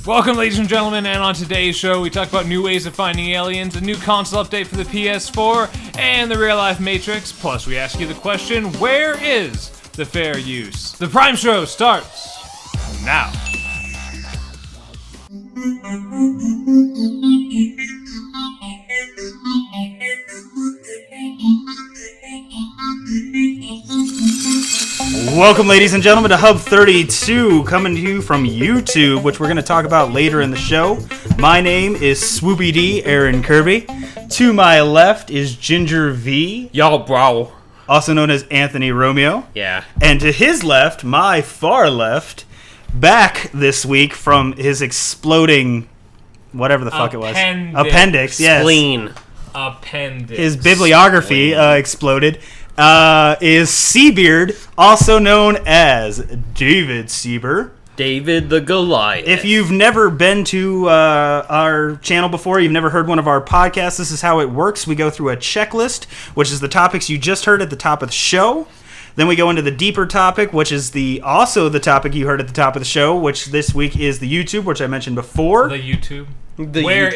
Welcome, ladies and gentlemen, and on today's show, we talk about new ways of finding aliens, a new console update for the PS4, and the real-life Matrix. Plus, we ask you the question, where is the fair use? The Prime Show starts now. Welcome, ladies and gentlemen, to Hub 32, coming to you from YouTube, which we're going to talk about later in the show. My name is Swoopy D, Aaron Kirby. To my left is Ginger V. Yo, bro. Also known as Anthony Romeo. Yeah. And to his left, my far left, back this week from his exploding, whatever the fuck it was. Appendix, yes. Spleen. Appendix. His bibliography exploded. Is Seabeard, also known as David Sieber. David the Goliath. If you've never been to our channel before, you've never heard one of our podcasts, this is how it works. We go through a checklist, which is the topics you just heard at the top of the show. Then we go into the deeper topic, which is also the topic you heard at the top of the show, which this week is the YouTube, which I mentioned before. The YouTube. Where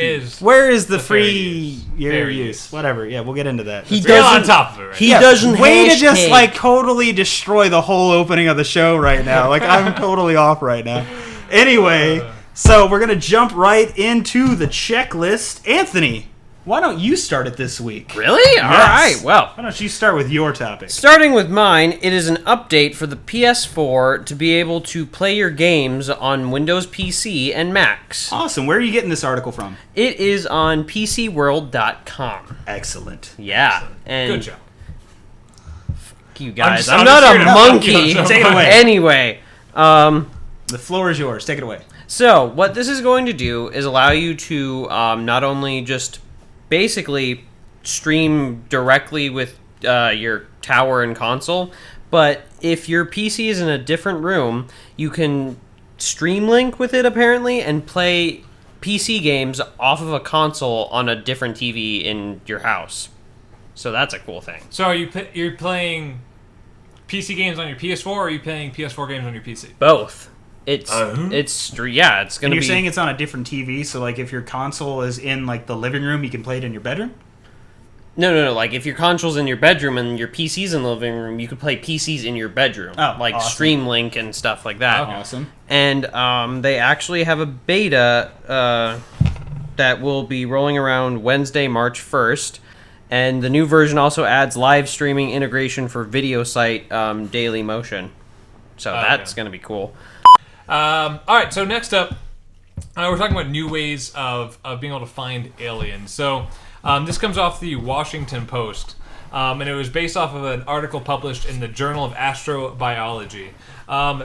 is the free use? Whatever. Yeah, we'll get into that. He Real on top of it, right? He doesn't way to just totally destroy the whole opening of the show right now. Like, I'm totally off right now. Anyway, so we're gonna jump right into the checklist. Anthony, why don't you start it this week? Really? All right. Well, why don't you start with your topic? starting with mine, it is an update for the PS4 to be able to play your games on Windows PC and Macs. Awesome. Where are you getting this article from? It is on PCWorld.com. Excellent. Yeah. And Good job. fuck you guys. I'm I'm just not here a to monkey. Take it away. Anyway, The floor is yours. Take it away. so what this is going to do is allow you to not only just basically stream directly with your tower and console, but if your PC is in a different room, you can stream link with it apparently and play PC games off of a console on a different TV in your house. So that's a cool thing. So you're playing PC games on your PS4, or are you playing PS4 games on your PC? Both. It's Uh-huh. it's gonna And be. you're saying it's on a different TV, so like if your console is in like the living room, you can play it in your bedroom? No. Like, if your console's in your bedroom and your PC's in the living room, you could play PCs in your bedroom. Oh, like awesome. Stream Link and stuff like that. Okay. Awesome. And they actually have a beta that will be rolling around Wednesday, March 1st. And the new version also adds live streaming integration for video site Daily Motion. So that's going to be cool. All right, so next up, we're talking about new ways of being able to find aliens. So this comes off the Washington Post, and it was based off of an article published in the Journal of Astrobiology.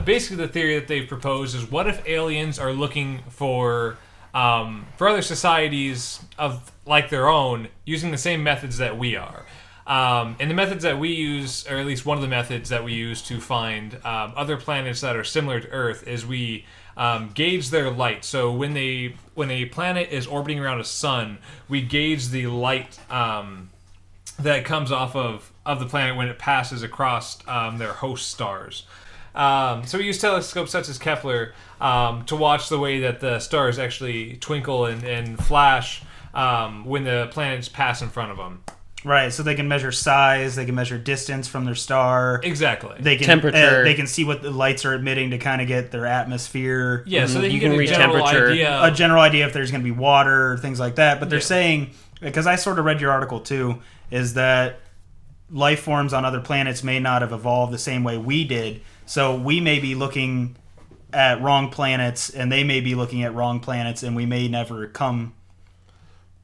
Basically, the theory that they've proposed is, what if aliens are looking for other societies of like their own, using the same methods that we are? And the methods that we use, or at least one of the methods that we use to find other planets that are similar to Earth, is we gauge their light. So when a planet is orbiting around a sun, we gauge the light that comes off of the planet when it passes across their host stars. So we use telescopes such as Kepler to watch the way that the stars actually twinkle and flash when the planets pass in front of them. Right, so they can measure size, they can measure distance from their star. Exactly. They can Temperature. They can see what the lights are emitting to kind of get their atmosphere. Yeah, so they You can can get read a general temperature. idea. A general idea if there's going to be water, things like that. But they're Yeah. saying, because I sort of read your article too, is that life forms on other planets may not have evolved the same way we did. So we may be looking at wrong planets, and they may be looking at wrong planets, and we may never come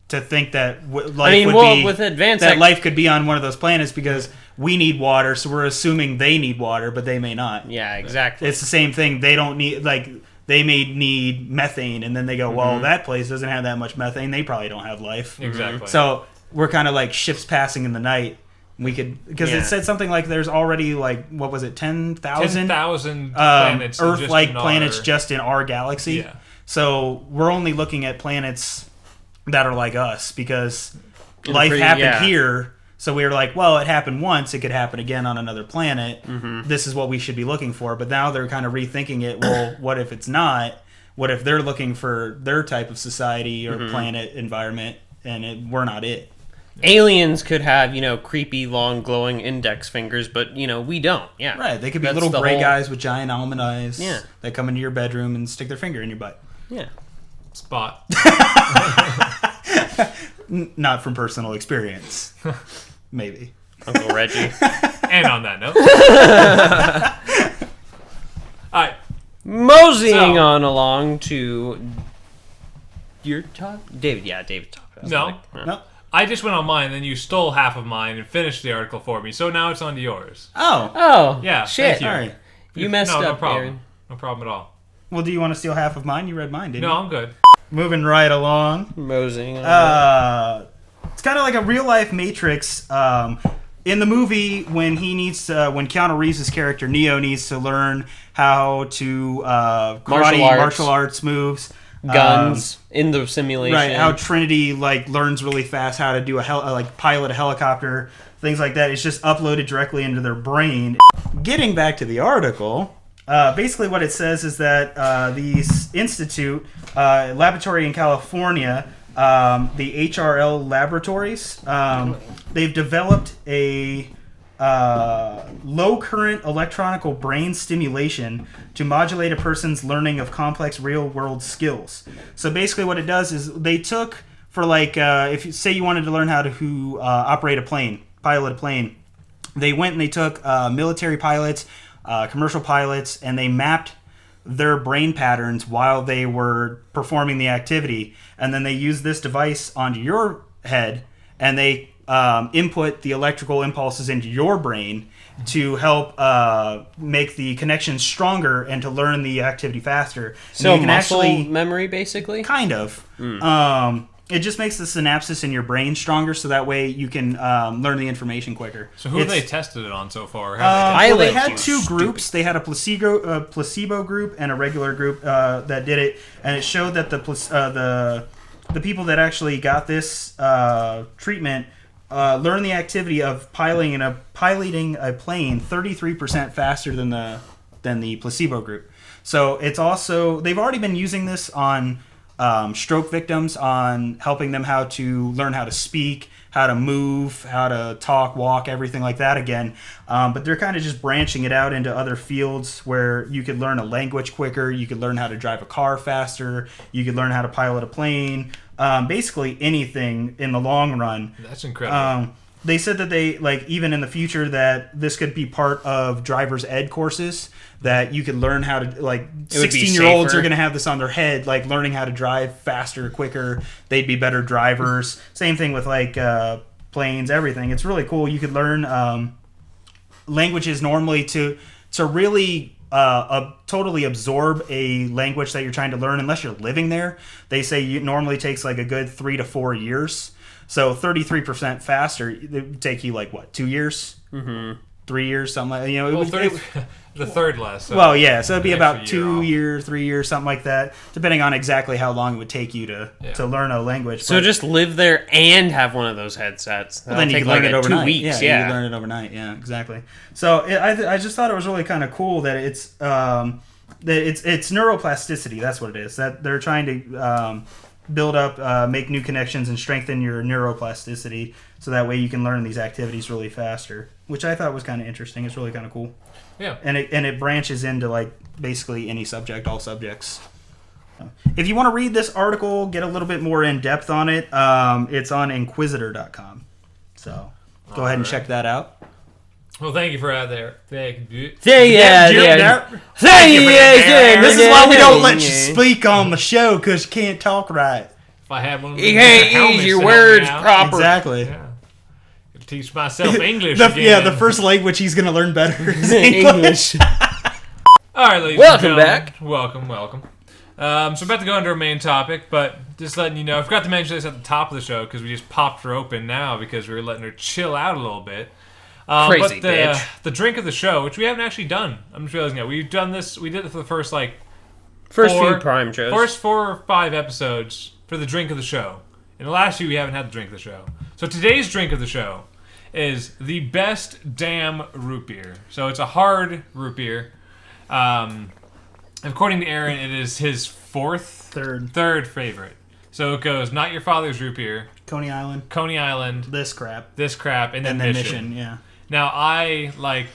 to think that life could be on one of those planets because we need water, so we're assuming they need water, but they may not. Yeah, exactly. It's the same thing. They don't need, like, they may need methane, and then they go, well, that place doesn't have that much methane. They probably don't have life. Exactly. So we're kind of like ships passing in the night. We could, because it said something like there's already, like, what was it, 10,000 planets, Earth-like planets just in our galaxy. Yeah. So we're only looking at planets that are like us because life happened here. So we were like, well, it happened once. It could happen again on another planet. This is what we should be looking for. But now they're kind of rethinking it. Well, what if it's not? What if they're looking for their type of society or planet environment, and we're not it? Aliens could have, creepy, long, glowing index fingers, but, we don't. Yeah. Right. They could be That's little the gray whole- guys with giant almond eyes. Yeah. That come into your bedroom and stick their finger in your butt. Yeah. Spot. Not from personal experience. Maybe. Uncle Reggie. And on that note. All right. Moseying on along to your top? David, David top. No. No. I just went on mine, and then you stole half of mine and finished the article for me. So now it's on to yours. Oh. Oh. Yeah, Shit. thank you. All right. You messed No up, problem. Aaron. No problem at all. Well, do you want to steal half of mine? You read mine, didn't No, you? I'm good. Moving right along. Moseying on. It's kind of like a real life Matrix. In the movie, when Keanu Reeves' character Neo needs to learn how to karate martial arts moves, Guns in the simulation. right? How Trinity learns really fast how to do pilot a helicopter, things like that. It's just uploaded directly into their brain. Getting back to the article. Basically, what it says is that the institute, laboratory in California, the HRL Laboratories, they've developed a low current electronical brain stimulation to modulate a person's learning of complex real world skills. So basically, what it does is they took for if you say you wanted to learn how to operate a plane, pilot a plane, they went and they took military pilots, commercial pilots, and they mapped their brain patterns while they were performing the activity, and then they used this device onto your head, and they input the electrical impulses into your brain to help make the connections stronger and to learn the activity faster. So you can muscle memory, basically? Kind of. It just makes the synapses in your brain stronger, so that way you can learn the information quicker. So who have they tested it on so far? Or have they Well, they Pilot, had you two groups. They had a placebo group and a regular group that did it, and it showed that the people that actually got this treatment learned the activity of piloting a plane 33% faster than the placebo group. So it's also they've already been using this on stroke victims, on helping them how to learn how to speak, how to move, how to talk, walk, everything like that again. But they're kind of just branching it out into other fields where you could learn a language quicker, you could learn how to drive a car faster, you could learn how to pilot a plane, basically anything in the long run. That's incredible. They said that they, even in the future, that this could be part of driver's ed courses, that you could learn how to, 16-year-olds safer. are going to have this on their head, learning how to drive faster, quicker. They'd be better drivers. Same thing with, planes, everything. It's really cool. You could learn languages normally to really totally absorb a language that you're trying to learn, unless you're living there. They say it normally takes, a good 3 to 4 years. So 33% faster, it would take you 2 years, 3 years, something like that. The third less. So well, yeah, so it'd be an about extra year 2 off. years, 3 years, something like that, depending on exactly how long it would take you to learn a language. So But just live there and have one of those headsets. That'll then you take can learn it overnight. 2 weeks. You can learn it overnight. Yeah, exactly. So I just thought it was really kind of cool that it's neuroplasticity. That's what it is. That they're trying to build up, make new connections, and strengthen your neuroplasticity, so that way you can learn these activities really faster. Which I thought was kind of interesting. It's really kind of cool. Yeah. And it branches into basically any subject, all subjects. If you want to read this article, get a little bit more in depth on it, it's on Inquisitor.com. So go ahead and check that out. Well, thank you for that there. Thank you. Thank you. This is why we don't let you speak on the show, because you can't talk right. If I had one of You those can't helmets use your to help me words out. proper. Exactly. Yeah. Gotta teach myself English again. Yeah, the first language he's going to learn better is English. All right, ladies Welcome and gentlemen. back. Welcome. So I'm about to go into our main topic, but just letting you know, I forgot to mention this at the top of the show because we just popped her open now because we were letting her chill out a little bit. Crazy but bitch. the drink of the show, which we haven't actually done. I'm just realizing that we've done this. We did it for the first Few prime shows. First 4 or 5 episodes for the drink of the show. In the last few, we haven't had the drink of the show. So today's drink of the show is the best damn root beer. So it's a hard root beer. According to Aaron, it is his third favorite. So it goes Not Your Father's Root Beer, Coney Island, this crap, and then Mission. Yeah. Now I like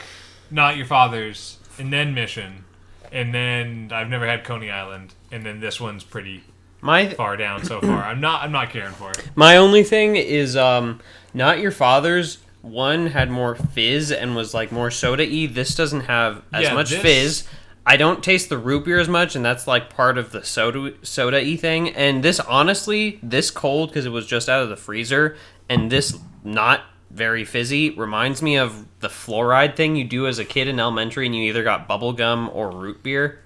Not Your Father's, and then Mission, and then I've never had Coney Island, and then this one's pretty far down so far. I'm not caring for it. My only thing is Not Your Father's one had more fizz and was like more soda-y. This doesn't have as much fizz. I don't taste the root beer as much, and that's like part of the soda-y thing. And this, honestly, this cold, because it was just out of the freezer, and this not very fizzy, reminds me of the fluoride thing you do as a kid in elementary, and you either got bubble gum or root beer.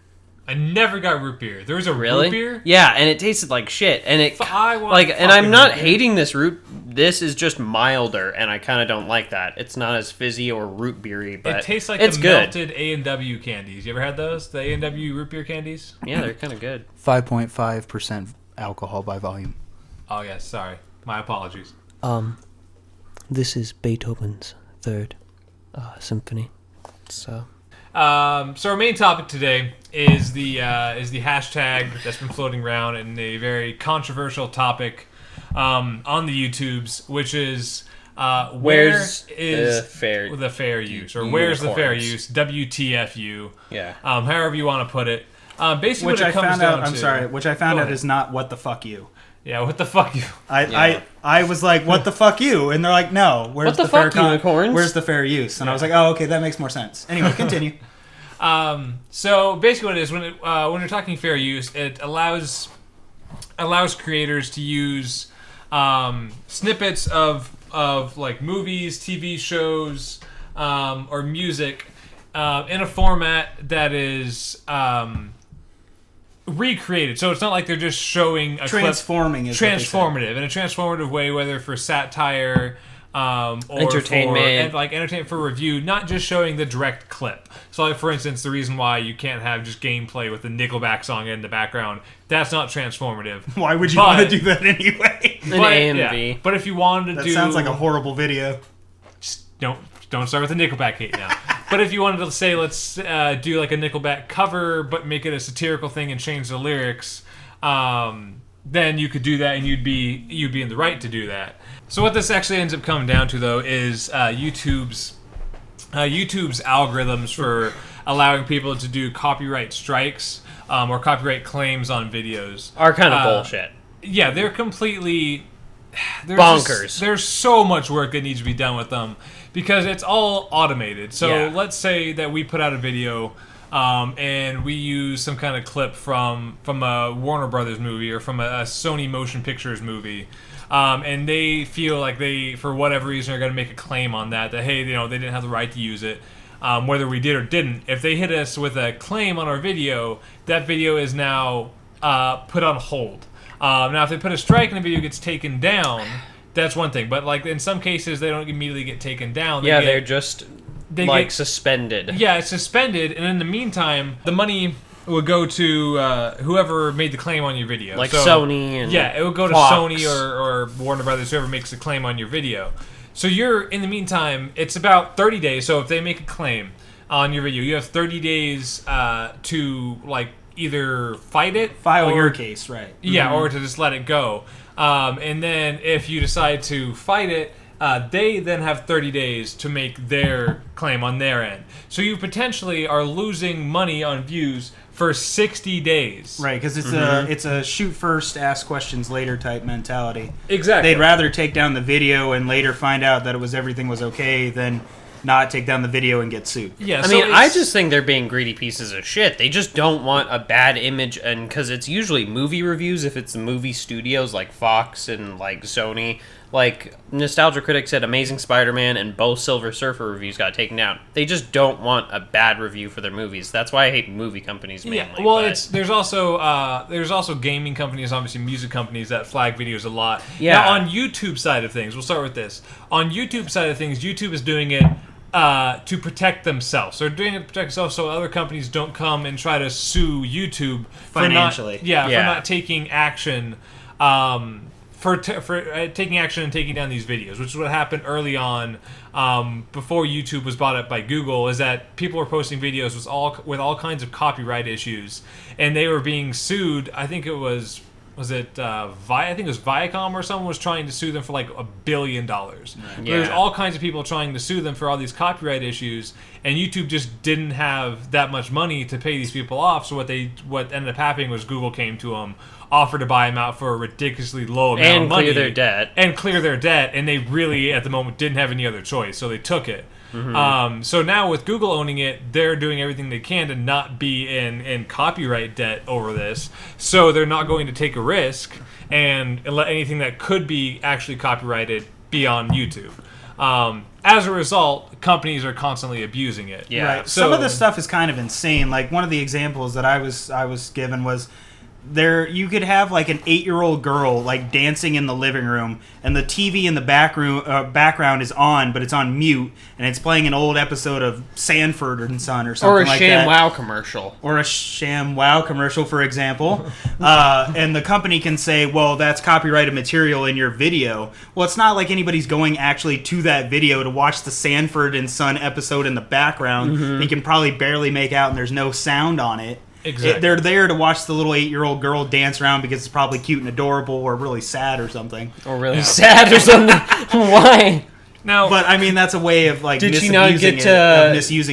I never got root beer. There was a root beer? Yeah, and it tasted like shit. And and I'm not hating this root. This is just milder, and I kind of don't like that. It's not as fizzy or root beery, but it tastes like it's the good. Melted A&W candies. You ever had those? The A&W root beer candies? Yeah, they're kind of good. 5.5% alcohol by volume. Oh yes, sorry. My apologies. This is Beethoven's Third Symphony. So our main topic today is the hashtag that's been floating around, and a very controversial topic on the YouTubes, which is where's the fair use, or where's the fair use? WTFU. Yeah. However you want to put it. Basically, which what it comes down to. Which I found out is not what the fuck you. Yeah, what the fuck you? I was like, what the fuck you? And they're like, no, where's the fuck unicorns? Where's the fair use? And I was like, oh, okay, that makes more sense. Anyway, continue. So basically, what it is when you're talking fair use, it allows creators to use snippets of like movies, TV shows, or music in a format that is recreated. So it's not like they're just showing a transformative in a transformative way, whether for satire or entertainment, for review, not just showing the direct clip. So like, for instance, the reason why you can't have just gameplay with the Nickelback song in the background, that's not transformative. Why would you want to do that anyway? But if you wanted to that sounds like a horrible video. Just don't start with the Nickelback hate now. But if you wanted to say, let's do like a Nickelback cover, but make it a satirical thing and change the lyrics, then you could do that, and you'd be in the right to do that. So what this actually ends up coming down to, though, is YouTube's algorithms for allowing people to do copyright strikes or copyright claims on videos are kind of bullshit. Yeah, they're completely bonkers. There's so much work that needs to be done with them because it's all automated. So let's say that we put out a video and we use some kind of clip from a Warner Brothers movie or from a Sony Motion Pictures movie. And they feel like they, for whatever reason, are going to make a claim on that hey, they didn't have the right to use it, whether we did or didn't. If they hit us with a claim on our video, that video is now put on hold. Now, if they put a strike and the video gets taken down, that's one thing. But like in some cases, they don't immediately get taken down. They're just suspended. Yeah, it's suspended, and in the meantime, the money would go to whoever made the claim on your video. Like Sony and it would go to Fox. Sony or Warner Brothers, whoever makes the claim on your video. So in the meantime, it's about 30 days. So if they make a claim on your video, you have 30 days to like either fight it, file your case, right? Yeah, or to just let it go. And then if you decide to fight it, they then have 30 days to make their claim on their end. So you potentially are losing money on views for 60 days. Right, because it's a shoot first, ask questions later type mentality. Exactly. They'd rather take down the video and later find out that everything was okay than not take down the video and get sued. Yeah, I just think they're being greedy pieces of shit. They just don't want a bad image, and because it's usually movie reviews, if it's the movie studios like Fox and like Sony. Like, Nostalgia Critic said Amazing Spider-Man and both Silver Surfer reviews got taken down. They just don't want a bad review for their movies. That's why I hate movie companies mainly. Yeah, well, there's also gaming companies, obviously music companies that flag videos a lot. Yeah. Now, on YouTube side of things, we'll start with this. On YouTube side of things, YouTube is doing it to protect themselves. They're doing it to protect themselves so other companies don't come and try to sue YouTube financially. For not taking action for taking action and taking down these videos, which is what happened early on, before YouTube was bought up by Google, is that people were posting videos with all kinds of copyright issues, and they were being sued. I think it was I think it was Viacom or someone was trying to sue them for like $1 billion. Right. Yeah. There's all kinds of people trying to sue them for all these copyright issues, and YouTube just didn't have that much money to pay these people off. So what ended up happening was Google came to them, offered to buy them out for a ridiculously low amount of money, and clear their debt, and they really at the moment didn't have any other choice, so they took it. Mm-hmm. So now with Google owning it, they're doing everything they can to not be in copyright debt over this. So they're not going to take a risk and let anything that could be actually copyrighted be on YouTube. As a result, companies are constantly abusing it. Yeah. Right. So, some of this stuff is kind of insane. Like one of the examples that I was given was, you could have like an 8-year-old girl like dancing in the living room, and the TV in the background is on, but it's on mute, and it's playing an old episode of Sanford and Son or something like that. Or a ShamWow commercial. Or a ShamWow commercial, for example. And the company can say, well, that's copyrighted material in your video. Well, it's not like anybody's going actually to that video to watch the Sanford and Son episode in the background. Mm-hmm. You can probably barely make out, and there's no sound on it. Exactly. They're there to watch the little 8-year-old girl dance around because it's probably cute and adorable, or really sad or something. Or really sad or something. Why? Now, but I mean, that's a way of like misusing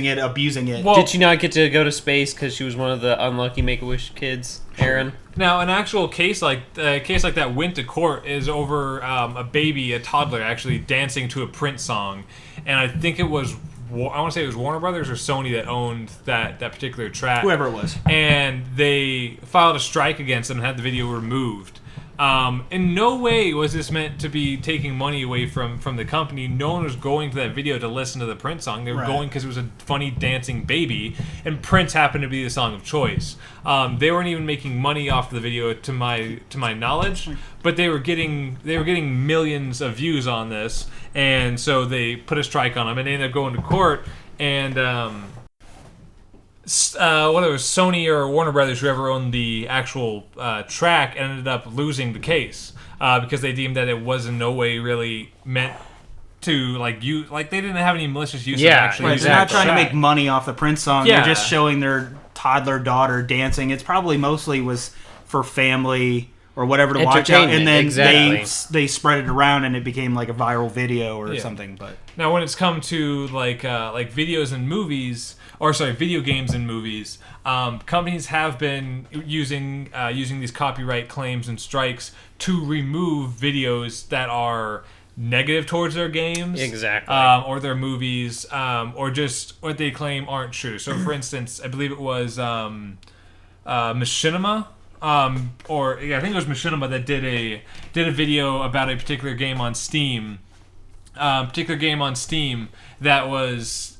it, abusing it. Well, did she not get to go to space because she was one of the unlucky Make-A-Wish kids, Aaron? Now, an actual case like that went to court is over a toddler, actually dancing to a Prince song, and I think it was. I want to say it was Warner Brothers or Sony that owned that particular track. Whoever it was. And they filed a strike against them and had the video removed. In no way was this meant to be taking money away from the company. No one was going to that video to listen to the Prince song. They were going because it was a funny dancing baby, and Prince happened to be the song of choice. They weren't even making money off the video, to my knowledge, but they were getting millions of views on this, and so they put a strike on them, and they ended up going to court. And whether it was Sony or Warner Brothers, whoever owned the actual track, ended up losing the case because they deemed that it was in no way really meant to they didn't have any malicious use. Yeah, actually, they're not trying to make money off the Prince song. Yeah. They're just showing their toddler daughter dancing. It's probably mostly was for family or whatever to watch out, and then they spread it around, and it became like a viral video or something. But now, when it's come to like videos and movies. Video games and movies. Companies have been using these copyright claims and strikes to remove videos that are negative towards their games, exactly, or their movies, or just what they claim aren't true. So, for instance, I believe it was Machinima. I think it was Machinima that did a video about a particular game on Steam. That was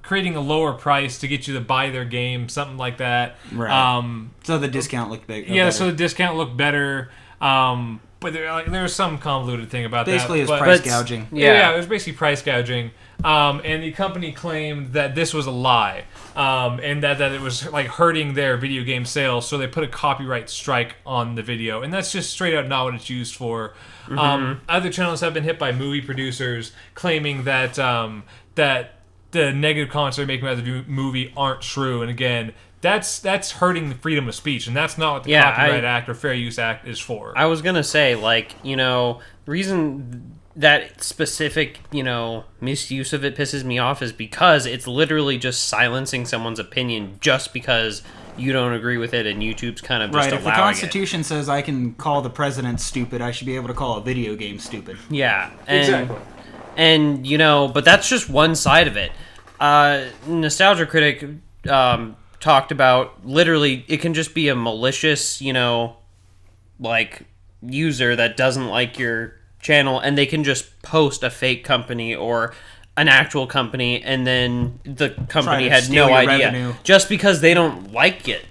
creating a lower price to get you to buy their game, something like that. Right. So the discount looked big. Yeah, so the discount looked better. But there was some convoluted thing about basically that. Basically, it's price gouging. Yeah, it was basically price gouging. And the company claimed that this was a lie, and that it was like hurting their video game sales. So they put a copyright strike on the video, and that's just straight out not what it's used for. Mm-hmm. Other channels have been hit by movie producers claiming that that the negative comments they're making about the movie aren't true. And again, that's hurting the freedom of speech, and that's not what the Copyright Act or Fair Use Act is for. I was gonna say, the reason that specific, misuse of it pisses me off is because it's literally just silencing someone's opinion just because you don't agree with it, and YouTube's kind of just allowing it. Right, if the Constitution says I can call the president stupid, I should be able to call a video game stupid. Yeah. Exactly. And, but that's just one side of it. Nostalgia Critic talked about, literally, it can just be a malicious, user that doesn't like your channel, and they can just post a fake company or an actual company, and then the company had no idea. Revenue. Just because they don't like it.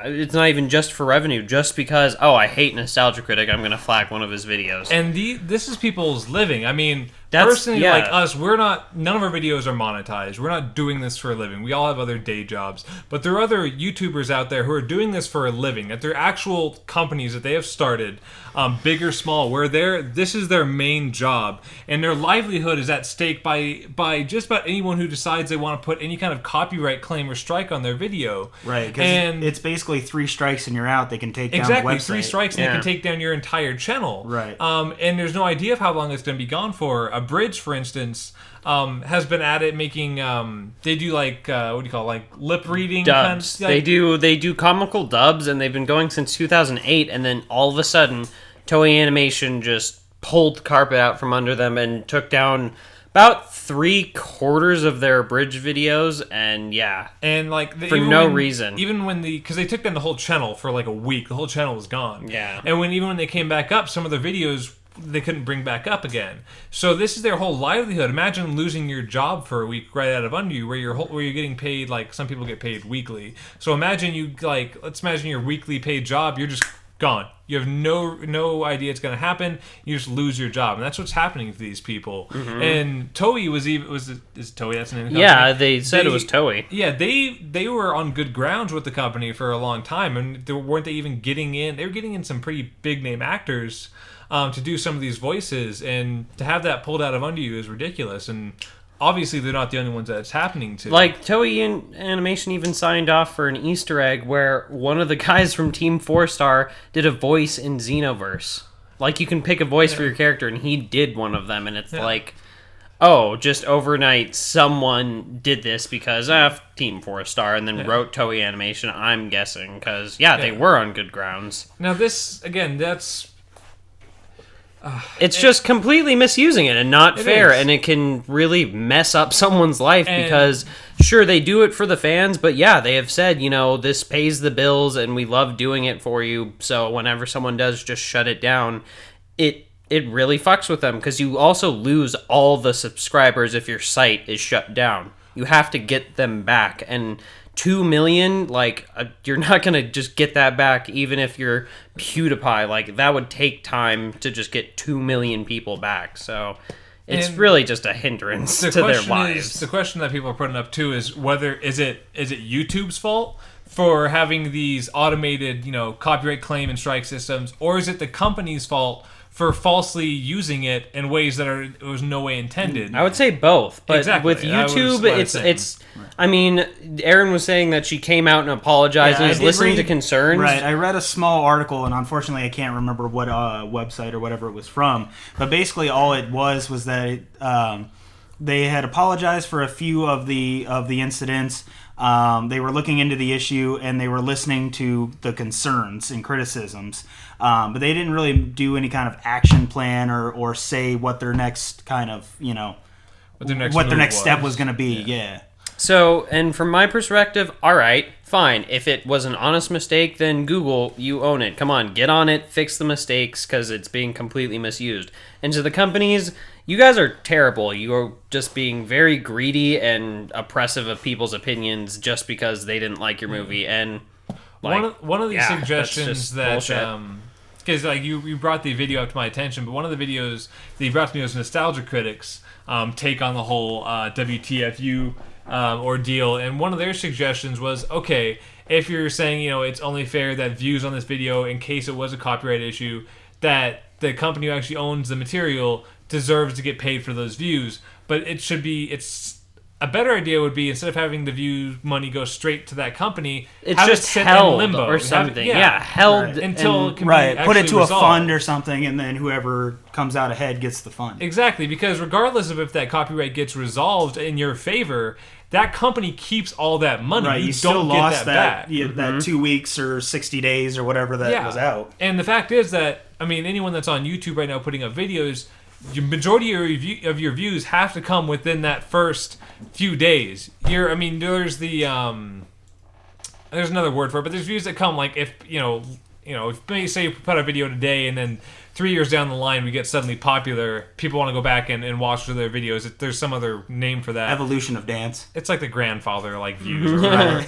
It's not even just for revenue. Just because, I hate Nostalgia Critic, I'm going to flag one of his videos. And this is people's living. I mean, Personally, like us, none of our videos are monetized. We're not doing this for a living. We all have other day jobs. But there are other YouTubers out there who are doing this for a living, that they're actual companies that they have started, big or small, where this is their main job. And their livelihood is at stake by just about anyone who decides they want to put any kind of copyright claim or strike on their video. Right, because it's basically 3 strikes and you're out. They can take down the website. 3 strikes and they can take down your entire channel. Right. And there's no idea of how long it's going to be gone for. A Bridge, for instance, has been at it making. They do like what do you call it? Like lip reading dubs. Kind of, they do comical dubs, and they've been going since 2008. And then all of a sudden, Toei Animation just pulled the carpet out from under them and took down about 3/4 of their Bridge videos. And for no reason. Even when because they took down the whole channel for like a week, the whole channel was gone. Yeah. And even when they came back up, some of the videos they couldn't bring back up again. So this is their whole livelihood. Imagine losing your job for a week right out of under you, where you're getting paid, like some people get paid weekly. So imagine let's imagine your weekly paid job, you're just gone. You have no idea it's going to happen. You just lose your job, and that's what's happening to these people. Mm-hmm. And Toei is Toei, that's the name of the company? Yeah, they said it was Toei. Yeah, they were on good grounds with the company for a long time, and weren't they even getting in? They were getting in some pretty big name actors to do some of these voices, and to have that pulled out of under you is ridiculous. And obviously, they're not the only ones that it's happening to. Like, Toei Animation even signed off for an Easter egg where one of the guys from Team 4-Star did a voice in Xenoverse. Like, you can pick a voice for your character, and he did one of them, and it's like, oh, just overnight someone did this because Team 4-Star, and then wrote Toei Animation, I'm guessing, because, they were on good grounds. Now, this, again, that's... it's just completely misusing it and not fair, and it can really mess up someone's life because, sure, they do it for the fans, but they have said, this pays the bills and we love doing it for you, so whenever someone does just shut it down, it really fucks with them because you also lose all the subscribers if your site is shut down. You have to get them back, and 2 million, you're not gonna just get that back even if you're PewDiePie. That would take time to just get 2 million people back, so it's really just a hindrance to their lives. The question that people are putting up too is whether is it YouTube's fault for having these automated copyright claim and strike systems, or is it the company's fault for falsely using it in ways that it was no way intended? I would say both, but exactly. With YouTube, it's. I mean, Erin was saying that she came out and apologized and is listening to concerns. Right, I read a small article, and unfortunately, I can't remember what website or whatever it was from. But basically, all it was that they had apologized for a few of the incidents. They were looking into the issue, and they were listening to the concerns and criticisms. But they didn't really do any kind of action plan or say what their next kind of, what their next step was going to be. Yeah. So, and from my perspective, all right, fine. If it was an honest mistake, then Google, you own it. Come on, get on it, fix the mistakes, because it's being completely misused. And to the companies, you guys are terrible. You are just being very greedy and oppressive of people's opinions just because they didn't like your movie. And one of these suggestions that because you brought the video up to my attention, but one of the videos that you brought to me was Nostalgia Critics take on the whole WTFU ordeal, and one of their suggestions was, okay, if you're saying it's only fair that views on this video, in case it was a copyright issue, that the company who actually owns the material deserves to get paid for those views, but it's a better idea would be, instead of having the view money go straight to that company, it's just held in limbo or something. Held until it can be put it to resolved. A fund or something, and then whoever comes out ahead gets the fund. Exactly, because regardless of if that copyright gets resolved in your favor, that company keeps all that money. Right, you still lost that back. That 2 weeks or 60 days or whatever that was out. And the fact is that, anyone that's on YouTube right now putting up videos, the majority of your views have to come within that first few days. There's another word for it, but there's views that come if say you put out a video today and then 3 years down the line we get suddenly popular, people want to go back and watch their videos. There's some other name for that. Evolution of dance. It's like the grandfather views or whatever.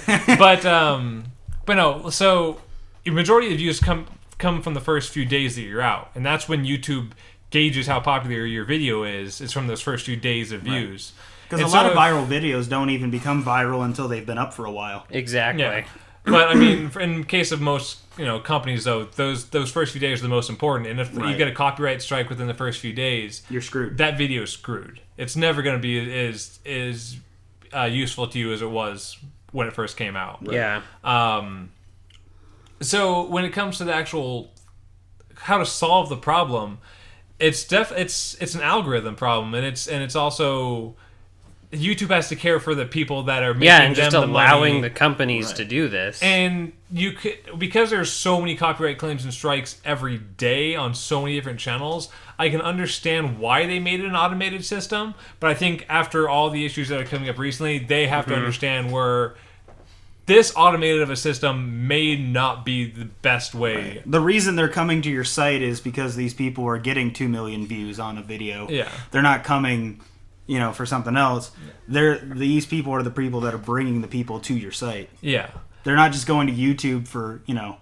but no, so the majority of the views come from the first few days that you're out, and that's when YouTube gauges how popular your video is from those first few days of views. Because a lot of viral videos don't even become viral until they've been up for a while. Exactly. Yeah. But I mean, in case of most companies, though, those first few days are the most important. And if you get a copyright strike within the first few days, you're screwed. That video is screwed. It's never going to be as useful to you as it was when it first came out. Right. Yeah. So when it comes to the actual how to solve the problem, it's an algorithm problem, and it's also YouTube has to care for the people that are making and just them allowing the companies to do this. And you could, because there's so many copyright claims and strikes every day on so many different channels, I can understand why they made it an automated system. But I think after all the issues that are coming up recently, they have to understand where this automated of a system may not be the best way. Right. The reason they're coming to your site is because these people are getting 2 million views on a video. Yeah. They're not coming for something else. These people are the people that are bringing the people to your site. Yeah. They're not just going to YouTube for, go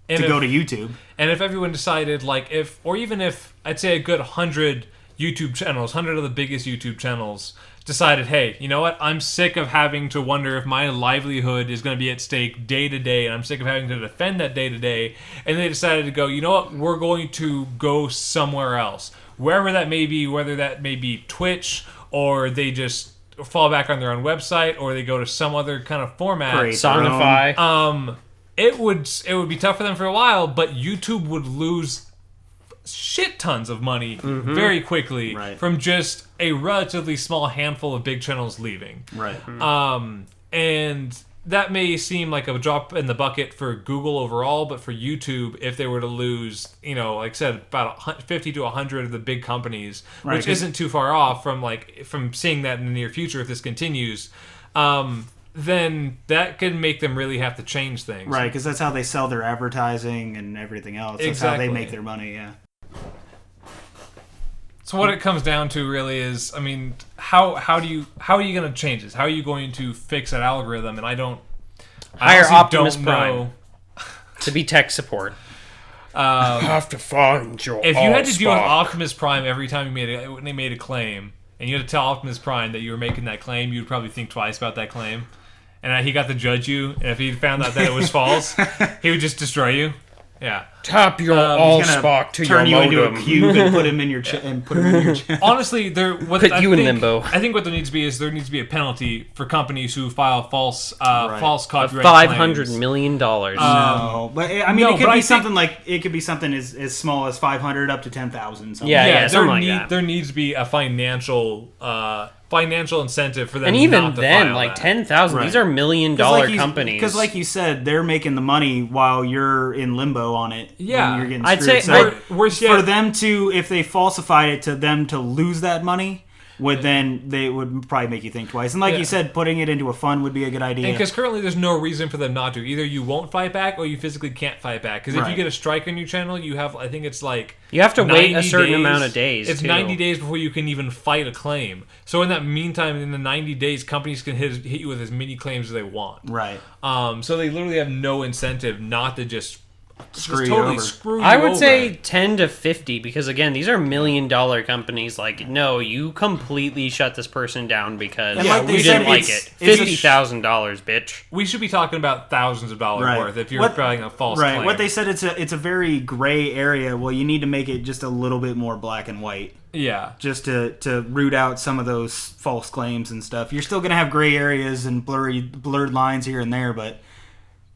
to YouTube. And if everyone decided, even if, I'd say a good 100 YouTube channels, 100 of the biggest YouTube channels decided, hey, you know what? I'm sick of having to wonder if my livelihood is going to be at stake day to day, and I'm sick of having to defend that day to day. And they decided to go, you know what? We're going to go somewhere else. Wherever that may be, whether that may be Twitch, or they just fall back on their own website, or they go to some other kind of format. Songify. It would be tough for them for a while, but YouTube would lose shit tons of money very quickly from just a relatively small handful of big channels leaving. Right. And that may seem like a drop in the bucket for Google overall, but for YouTube, if they were to lose, like I said, about 50 to 100 of the big companies, which isn't too far off from seeing that in the near future if this continues, then that could make them really have to change things. Right, because that's how they sell their advertising and everything else. That's how they make their money, yeah. So what it comes down to really is, I mean, how are you going to change this? How are you going to fix that algorithm? And I hire Optimus don't Prime know. to be tech support. Have to find your. If you had to deal with Optimus Prime every time when they made a claim, and you had to tell Optimus Prime that you were making that claim, you'd probably think twice about that claim, and that he got to judge you. And if he found out that it was false, he would just destroy you. Yeah. Tap your Allspark to your modem. Turn you into a cube and put him in your Honestly, in limbo. I think what there needs to be a penalty for companies who file false copyright $500 million. No, but I mean, it could be something as small as 500 up to 10,000. Yeah, something like that. There needs to be a financial incentive for them. And even not to then, file like that. 10,000, these are $1 million companies. Because, like you said, they're making the money while you're in limbo on it. Yeah, when you're getting I'd screwed. say for them to, if they falsified it, to them to lose that money they would probably make you think twice. And like you said, putting it into a fund would be a good idea. And because currently there's no reason for them not to. Either you won't fight back, or you physically can't fight back. Because if you get a strike on your channel, you have, I think it's like you have to wait a certain amount of days. It's 90 days before you can even fight a claim. So in that meantime, in the 90 days, companies can hit you with as many claims as they want. Right. So they literally have no incentive not to just screw you I would say 10 to 50 because again, these are $1 million companies. Like, no, you completely shut this person down because we didn't like it. $50,000, bitch. We should be talking about thousands of dollars worth if you're filing a false claim. What they said, it's a very gray area. Well, you need to make it just a little bit more black and white. Yeah. Just to root out some of those false claims and stuff. You're still going to have gray areas and blurred lines here and there, but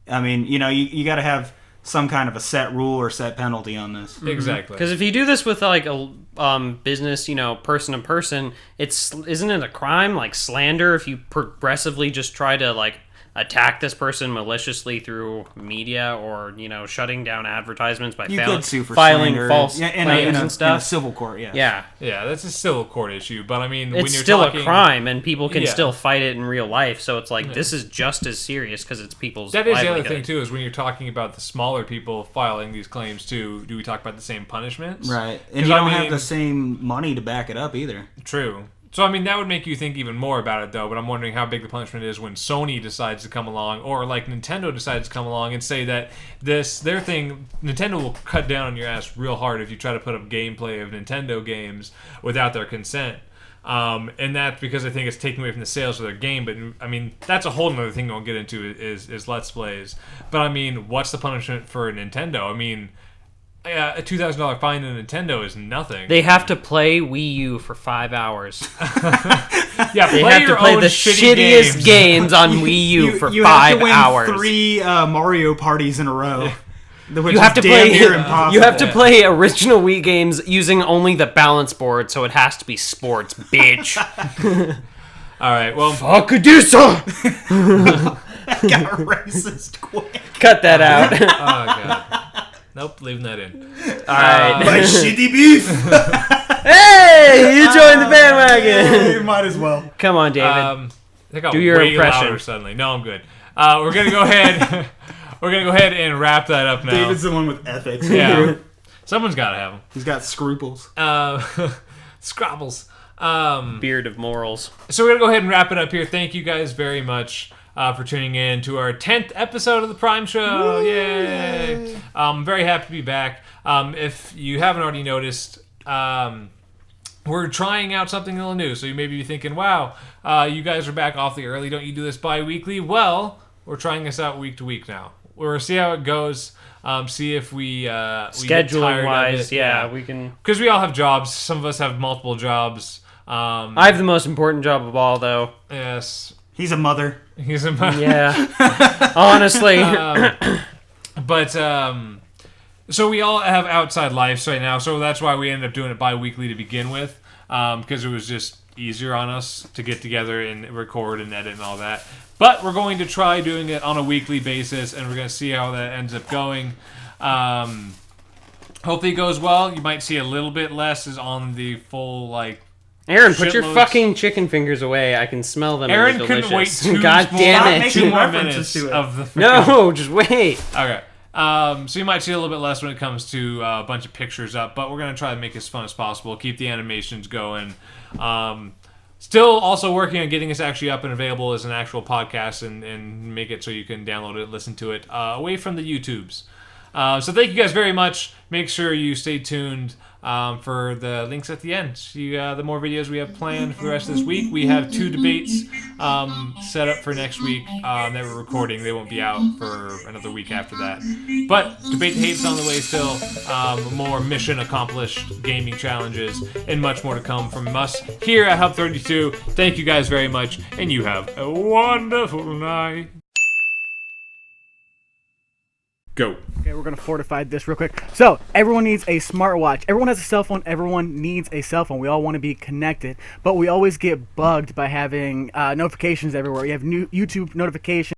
I mean, you got to have some kind of a set rule or set penalty on this. Exactly. Because if you do this with like a business, person to person, isn't it a crime like slander if you progressively just try to like attack this person maliciously through media or shutting down advertisements by filing false claims and stuff? In a civil court, yeah, that's a civil court issue. But I mean, it's when you're still talking, a crime, and people can still fight it in real life. So it's like this is just as serious because it's people's. That is livelihood. the other thing too, is when you're talking about the smaller people filing these claims too. Do we talk about the same punishments? Right, and you don't have the same money to back it up either. True. So, I mean, that would make you think even more about it, though. But I'm wondering how big the punishment is when Sony decides to come along, or like Nintendo decides to come along and say that their thing, Nintendo will cut down on your ass real hard if you try to put up gameplay of Nintendo games without their consent. And that's because I think it's taking away from the sales of their game. But I mean, that's a whole other thing we'll get into is Let's Plays. But I mean, what's the punishment for Nintendo? I mean, a $2,000 fine in Nintendo is nothing. They have to play Wii U for 5 hours. Yeah, They play have to your play own the shitty shittiest games on Wii U for you 5 have to win hours. 3 Mario parties in a row. Which You have to is damn play. near impossible. You have to play original Wii games using only the balance board, so it has to be sports, bitch. All right, well, Fuckadoosa! Got racist quick. Cut that out. oh god, nope, leaving that in. All right. My shitty beef. Hey, you joined the bandwagon. You might as well. Come on, David. I got Do your way impression. louder suddenly. No, I'm good. We're gonna go ahead. We're gonna go ahead and wrap that up now. David's the one with ethics. Yeah, someone's gotta have them. He's got scruples. Scrabbles. Beard of morals. So we're gonna go ahead and wrap it up here. Thank you guys very much for tuning in to our 10th episode of the Prime Show. Yay! I'm very happy to be back. If you haven't already noticed, we're trying out something a little new. So you may be thinking, "Wow, you guys are back awfully early. Don't you do this bi-weekly?" Well, we're trying this out week to week now. We'll see how it goes. See if we Scheduling wise, yeah, we can. because we all have jobs. Some of us have multiple jobs. I have the most important job of all, though. Yes, He's a mother. he's a Yeah. Honestly. but so we all have outside lives right now, so that's why we ended up doing it bi-weekly to begin with, because it was just easier on us to get together and record and edit and all that. But we're going to try doing it on a weekly basis, and we're going to see how that ends up going. Hopefully it goes well. You might see a little bit less is on the full, like... Aaron, put your shitloads. fucking chicken fingers away. I can smell them. Aaron and they're couldn't wait delicious. two God more- damn Stop it. making 2 more references minutes to it. of the... No, just wait. Okay. So you might see a little bit less when it comes to a bunch of pictures up, but we're going to try to make it as fun as possible, keep the animations going. Still also working on getting this actually up and available as an actual podcast and make it so you can download it, listen to it, away from the YouTubes. So thank you guys very much. Make sure you stay tuned for the links at the end. See the more videos we have planned for the rest of this week. We have 2 debates set up for next week that we're recording. They won't be out for another week after that. But Debate the Hate's on the way still. More mission accomplished gaming challenges and much more to come from us here at Hub 32. Thank you guys very much, and you have a wonderful night. Go. Okay, we're gonna fortify this real quick. So everyone needs a smartwatch. Everyone has a cell phone. Everyone needs a cell phone. We all want to be connected, but we always get bugged by having notifications everywhere. We have new YouTube notifications.